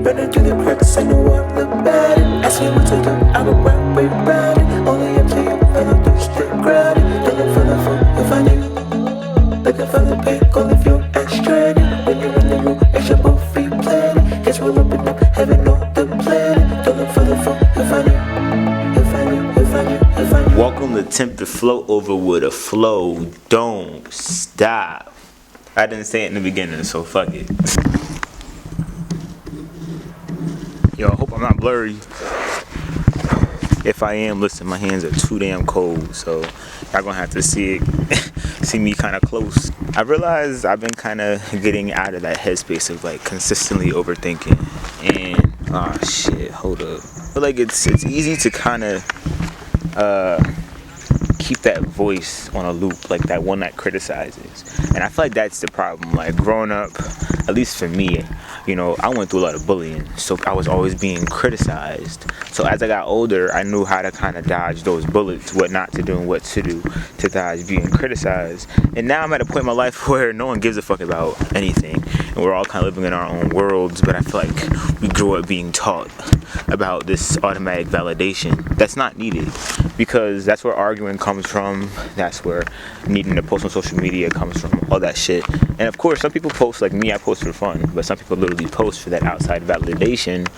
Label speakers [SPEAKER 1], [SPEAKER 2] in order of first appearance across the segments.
[SPEAKER 1] Running through the cracks, I know what look bad. Ask me what to do, I will run way round it. Only up to you, follow through, stick grounded. Looking for the fun, if I need. Looking for the pick, all of you extradited. When you're in the room, extra both feet planted. Guess we'll open up, heaven on the planet. Don't look for the fun, if I need. If I need, if I need, if I need.
[SPEAKER 2] Welcome to TTMPPedFlowover with a flow. Don't stop. I didn't say it in the beginning, so fuck it. Yo, I hope I'm not blurry. If I am, listen, my hands are too damn cold, so y'all gonna have to see me kind of close. I realized I've been kind of getting out of that headspace of like consistently overthinking, and shit, hold up. I feel like it's easy to kind of keep that voice on a loop, like that one that criticizes. And I feel like that's the problem. Like growing up, at least for me, you know, I went through a lot of bullying, so I was always being criticized. So as I got older, I knew how to kind of dodge those bullets, what not to do and what to do to dodge being criticized. And now I'm at a point in my life where no one gives a fuck about anything, and we're all kind of living in our own worlds. But I feel like we grew up being taught about this automatic validation that's not needed, because that's where arguing comes from, that's where needing to post on social media comes from, all that shit. And of course, some people post like me, I post for fun, but some people literally post for that outside validation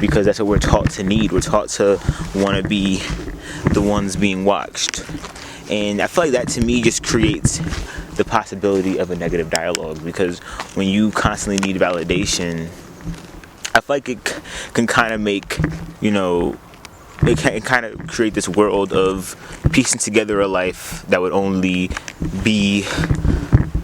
[SPEAKER 2] because that's what we're taught to need. We're taught to want to be the ones being watched. And I feel like that to me just creates the possibility of a negative dialogue, because when you constantly need validation, I feel like it can kind of make, you know, it can kind of create this world of piecing together a life that would only be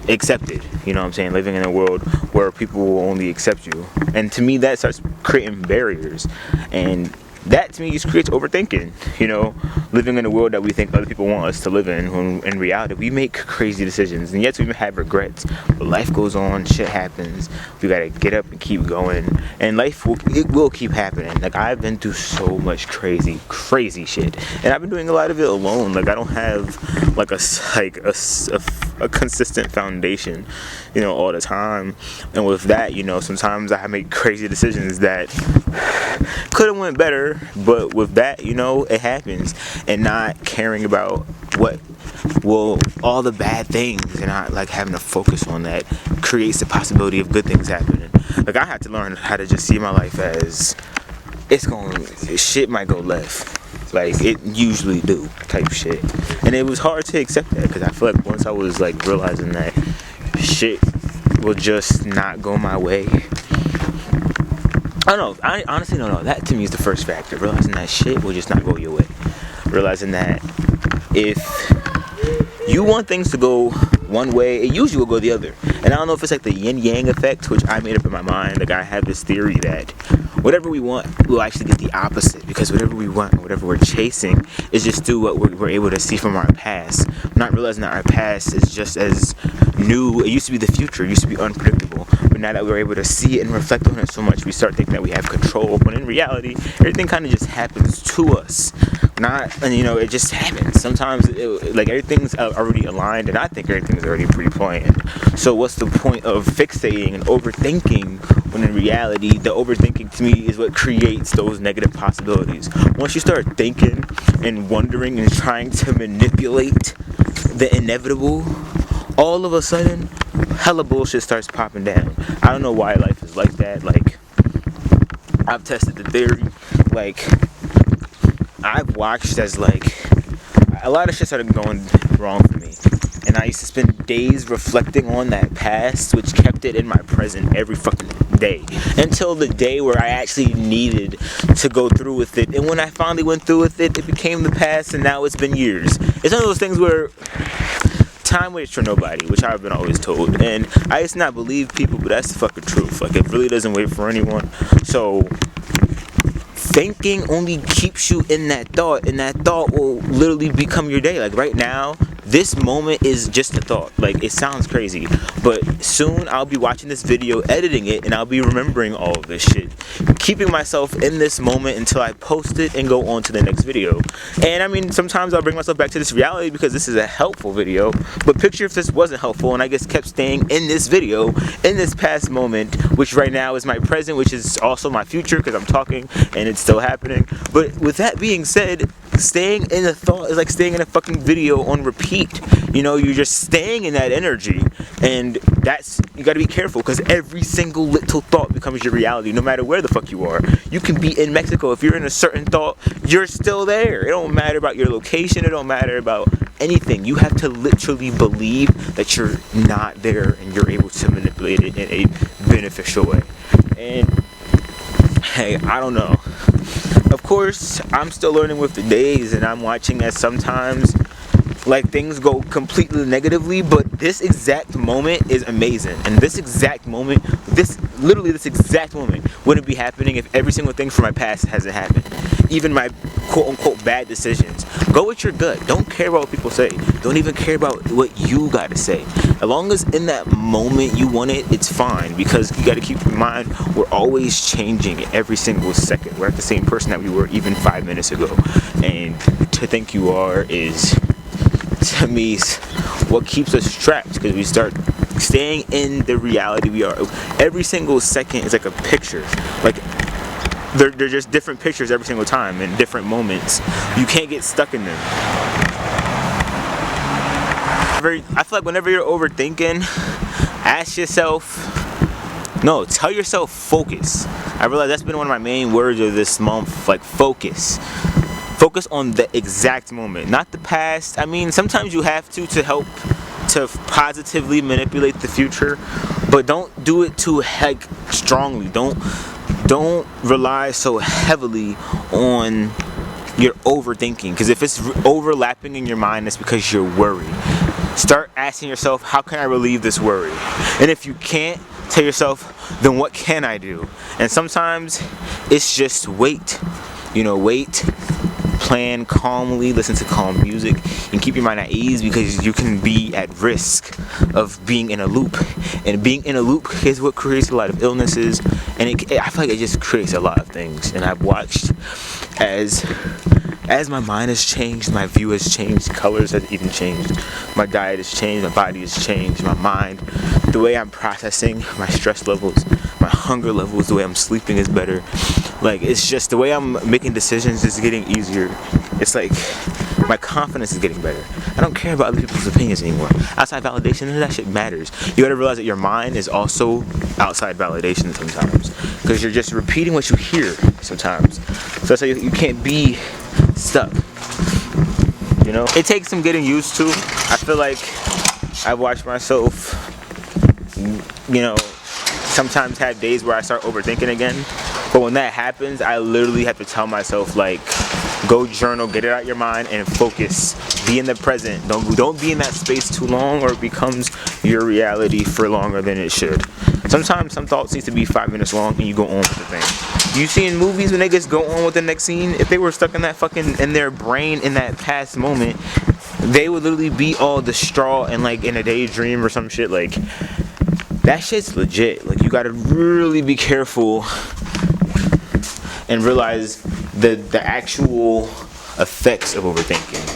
[SPEAKER 2] accepted. You know what I'm saying? Living in a world where people will only accept you. And to me, that starts creating barriers. And that to me just creates overthinking, you know, living in a world that we think other people want us to live in, when in reality we make crazy decisions, and yes, we have regrets, but life goes on, shit happens, we gotta get up and keep going, and life will keep happening. Like, I've been through so much crazy shit, and I've been doing a lot of it alone. Like, I don't have like a consistent foundation, you know, all the time. And with that, you know, sometimes I make crazy decisions that could have went better, but with that, you know, it happens. And not caring about all the bad things, and not like having to focus on that creates the possibility of good things happening. Like, I had to learn how to just see my life as shit might go left, like it usually do, type shit. And it was hard to accept that, because I feel like once I was like realizing that shit will just not go my way, I don't know, I honestly don't know, that to me is the first factor, realizing that shit will just not go your way, realizing that if you want things to go one way, it usually will go the other. And I don't know if it's like the yin-yang effect, which I made up in my mind. Like, I have this theory that whatever we want, we'll actually get the opposite, because whatever we want, whatever we're chasing, is just through what we're able to see from our past, not realizing that our past is just as new. It used to be the future, it used to be unpredictable, but now that we're able to see it and reflect on it so much, we start thinking that we have control, when in reality, everything kind of just happens to us. And you know, it just happens. Sometimes like everything's already aligned, and I think everything's already pre-planned. So what's the point of fixating and overthinking, when in reality, the overthinking to me is what creates those negative possibilities. Once you start thinking and wondering and trying to manipulate the inevitable, all of a sudden, hella bullshit starts popping down. I don't know why life is like that. Like, I've tested the theory. Like, I've watched as like a lot of shit started going wrong for me, and I used to spend days reflecting on that past, which kept it in my present every fucking day, until the day where I actually needed to go through with it. And when I finally went through with it, it became the past, and now it's been years. It's one of those things where time waits for nobody, which I've been always told, and I used to not believe people, but that's the fucking truth. Like, it really doesn't wait for anyone. So thinking only keeps you in that thought, and that thought will literally become your day. Like, right now, this moment is just a thought. Like, it sounds crazy, but soon I'll be watching this video, editing it, and I'll be remembering all of this shit, keeping myself in this moment until I post it and go on to the next video. And I mean, sometimes I'll bring myself back to this reality because this is a helpful video, but picture if this wasn't helpful and I just kept staying in this video, in this past moment, which right now is my present, which is also my future because I'm talking and it's still happening. But with that being said, staying in a thought is like staying in a fucking video on repeat. You know, you're just staying in that energy, and that's, you gotta be careful because every single little thought becomes your reality no matter where the fuck you are. You can be in Mexico. If you're in a certain thought, you're still there. It don't matter about your location. It don't matter about anything. You have to literally believe that you're not there and you're able to manipulate it in a beneficial way. And hey, I don't know. Of course, I'm still learning with the days, and I'm watching as sometimes like things go completely negatively, but this exact moment is amazing. And this exact moment, this exact moment wouldn't be happening if every single thing from my past hasn't happened. Even my quote unquote bad decisions. Go with your gut. Don't care about what people say. Don't even care about what you gotta say. As long as in that moment you want it, it's fine, because you gotta keep in mind we're always changing every single second. We're not the same person that we were even 5 minutes ago. And to think you are is, to me, what keeps us trapped, because we start staying in the reality we are. Every single second is like a picture. Like, they're just different pictures every single time in different moments. You can't get stuck in them. I feel like whenever you're overthinking, ask yourself, no, tell yourself focus. I realize that's been one of my main words of this month, like focus. Focus on the exact moment, not the past. I mean, sometimes you have to help to positively manipulate the future, but don't do it too strongly. Don't rely so heavily on your overthinking, because if it's overlapping in your mind, it's because you're worried. Start asking yourself, how can I relieve this worry? And if you can't, tell yourself, then what can I do? And sometimes it's just wait. You know, wait. Plan calmly, listen to calm music, and keep your mind at ease, because you can be at risk of being in a loop. And being in a loop is what creates a lot of illnesses, and I feel like it just creates a lot of things. And I've watched as my mind has changed, my view has changed, colors has even changed, my diet has changed, my body has changed, my mind, the way I'm processing my stress levels, my hunger levels, the way I'm sleeping is better. Like, it's just the way I'm making decisions is getting easier. It's like my confidence is getting better. I don't care about other people's opinions anymore. Outside validation, none of that shit matters. You gotta realize that your mind is also outside validation sometimes, because you're just repeating what you hear sometimes. So that's why you can't be stuck. You know, it takes some getting used to. I feel like I've watched myself, you know, sometimes have days where I start overthinking again. But when that happens, I literally have to tell myself, like, go journal, get it out your mind, and focus. Be in the present. Don't be in that space too long, or it becomes your reality for longer than it should. Sometimes some thoughts need to be 5 minutes long, and you go on with the thing. You see in movies when they just go on with the next scene, if they were stuck in that in their brain in that past moment, they would literally be all distraught and like in a daydream or some shit. Like, that shit's legit. Like, you gotta really be careful and realize the actual effects of overthinking.